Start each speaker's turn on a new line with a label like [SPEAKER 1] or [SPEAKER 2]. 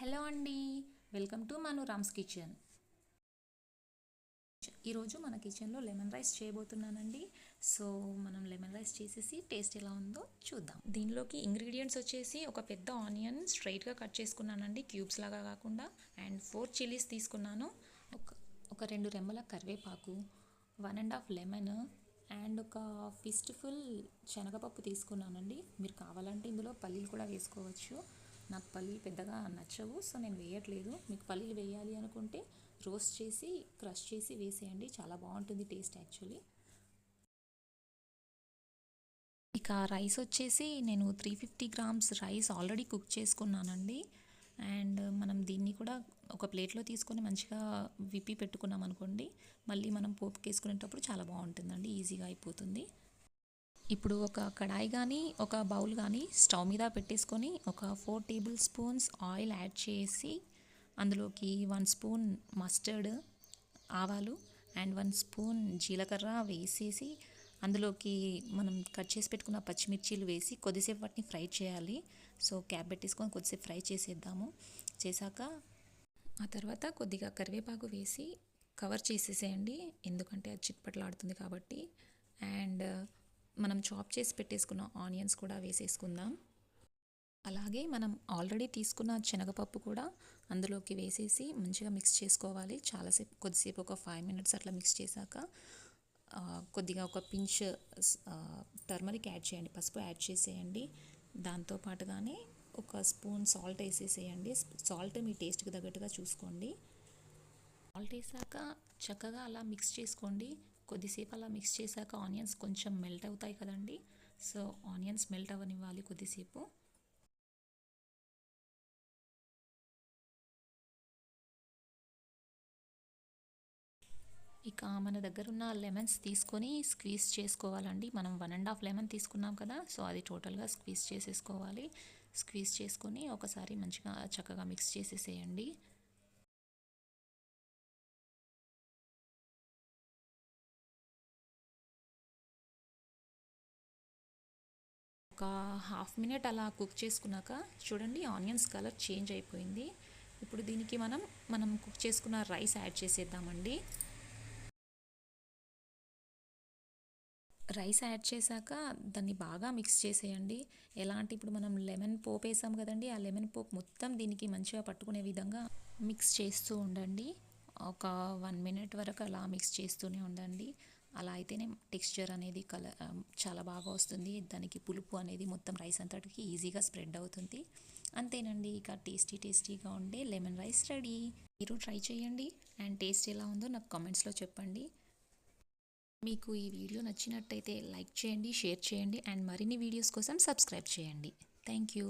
[SPEAKER 1] Hello అండి, welcome to Manu Rams kitchen. ఈరోజు మన కిచెన్లో లెమన్ రైస్ చేయబోతున్నానండి. సో మనం లెమన్ రైస్ చేసేసి టేస్ట్ ఎలా ఉందో చూద్దాం. దీనిలోకి ఇంగ్రీడియంట్స్ వచ్చేసి ఒక పెద్ద ఆనియన్ స్ట్రైట్గా కట్ చేసుకున్నానండి, క్యూబ్స్ లాగా కాకుండా. అండ్ 4 చిల్లీస్ తీసుకున్నాను. ఒక 2 రెమ్మల కరివేపాకు, 1.5 లెమన్ అండ్ ఒక ఫిస్ట్ ఫుల్ శనగపప్పు తీసుకున్నానండి. మీరు కావాలంటే ఇందులో పల్లీలు కూడా వేసుకోవచ్చు. నాకు పల్లీలు పెద్దగా నచ్చవు, సో నేను వేయట్లేదు. మీకు పల్లీలు వేయాలి అనుకుంటే రోస్ట్ చేసి క్రష్ చేసి వేసేయండి, చాలా బాగుంటుంది టేస్ట్ యాక్చువల్లీ. ఇక రైస్ వచ్చేసి నేను 350 గ్రామ్స్ రైస్ ఆల్రెడీ కుక్ చేసుకున్నానండి. అండ్ మనం దీన్ని కూడా ఒక ప్లేట్లో తీసుకొని మంచిగా విప్పి పెట్టుకున్నాం అనుకోండి, మళ్ళీ మనం పోపుకి వేసుకునేటప్పుడు చాలా బాగుంటుందండి, ఈజీగా అయిపోతుంది. ఇప్పుడు ఒక కడాయి కానీ ఒక బౌల్ కానీ స్టవ్ మీద పెట్టేసుకొని ఒక 4 టేబుల్ స్పూన్స్ ఆయిల్ యాడ్ చేసి అందులోకి 1 స్పూన్ మస్టర్డ్, ఆవాలు అండ్ 1 స్పూన్ జీలకర్ర వేసేసి అందులోకి మనం కట్ చేసి పెట్టుకున్న పచ్చిమిర్చీలు వేసి కొద్దిసేపు వాటిని ఫ్రై చేయాలి. సో క్యాప్ పెట్టేసుకొని కొద్దిసేపు ఫ్రై చేసేద్దాము. చేశాక ఆ తర్వాత కొద్దిగా కరివేపాకు వేసి కవర్ చేసేసేయండి, ఎందుకంటే అది చిట్పట్లాడుతుంది కాబట్టి. అండ్ మనం చాప్ చేసి పెట్టేసుకున్న ఆనియన్స్ కూడా వేసేసుకుందాం. అలాగే మనం ఆల్రెడీ తీసుకున్న శనగపప్పు కూడా అందులోకి వేసేసి మంచిగా మిక్స్ చేసుకోవాలి. కొద్దిసేపు ఒక 5 మినిట్స్ అట్లా మిక్స్ చేశాక కొద్దిగా ఒక పించ్ టర్మరిక్ యాడ్ చేయండి, పసుపు యాడ్ చేసేయండి. దాంతోపాటుగానే ఒక స్పూన్ సాల్ట్ వేసేసేయండి. సాల్ట్ మీ టేస్ట్కి తగ్గట్టుగా చూసుకోండి. సాల్ట్ వేసాక చక్కగా అలా మిక్స్ చేసుకోండి. కొద్దిసేపు అలా మిక్స్ చేశాక ఆనియన్స్ కొంచెం మెల్ట్ అవుతాయి కదండి, సో ఆనియన్స్ మెల్ట్ అవ్వనివ్వాలి కొద్దిసేపు. ఇక మన దగ్గర ఉన్న లెమన్స్ తీసుకొని స్క్వీజ్ చేసుకోవాలండి. మనం 1.5 లెమన్ తీసుకున్నాం కదా, సో అది టోటల్గా స్క్వీజ్ చేసేసుకోవాలి. స్క్వీజ్ చేసుకొని ఒకసారి మంచిగా చక్కగా మిక్స్ చేసేసేయండి. ఒక హాఫ్ మినిట్ అలా కుక్ చేసుకున్నాక చూడండి, ఆనియన్స్ కలర్ చేంజ్ అయిపోయింది. ఇప్పుడు దీనికి మనం కుక్ చేసుకున్న రైస్ యాడ్ చేసేద్దామండి. రైస్ యాడ్ చేశాక దాన్ని బాగా మిక్స్ చేసేయండి. ఎలా అంటే ఇప్పుడు మనం లెమన్ పోపు వేసాం కదండి, ఆ లెమన్ పోపు మొత్తం దీనికి మంచిగా పట్టుకునే విధంగా మిక్స్ చేస్తూ ఉండండి. ఒక 1 మినిట్ వరకు అలా మిక్స్ చేస్తూనే ఉండండి. అలా అయితేనే టెక్స్చర్ అనేది చాలా బాగా వస్తుంది. దానికి పులుపు అనేది మొత్తం రైస్ అంతటికి ఈజీగా స్ప్రెడ్ అవుతుంది. అంతేనండి, ఇక టేస్టీగా ఉండే లెమన్ రైస్ రెడీ. మీరు ట్రై చేయండి అండ్ టేస్ట్ ఎలా ఉందో నాకు కామెంట్స్లో చెప్పండి. మీకు ఈ వీడియో నచ్చినట్టయితే లైక్ చేయండి, షేర్ చేయండి అండ్ మరిన్ని వీడియోస్ కోసం సబ్స్క్రైబ్ చేయండి. Thank you.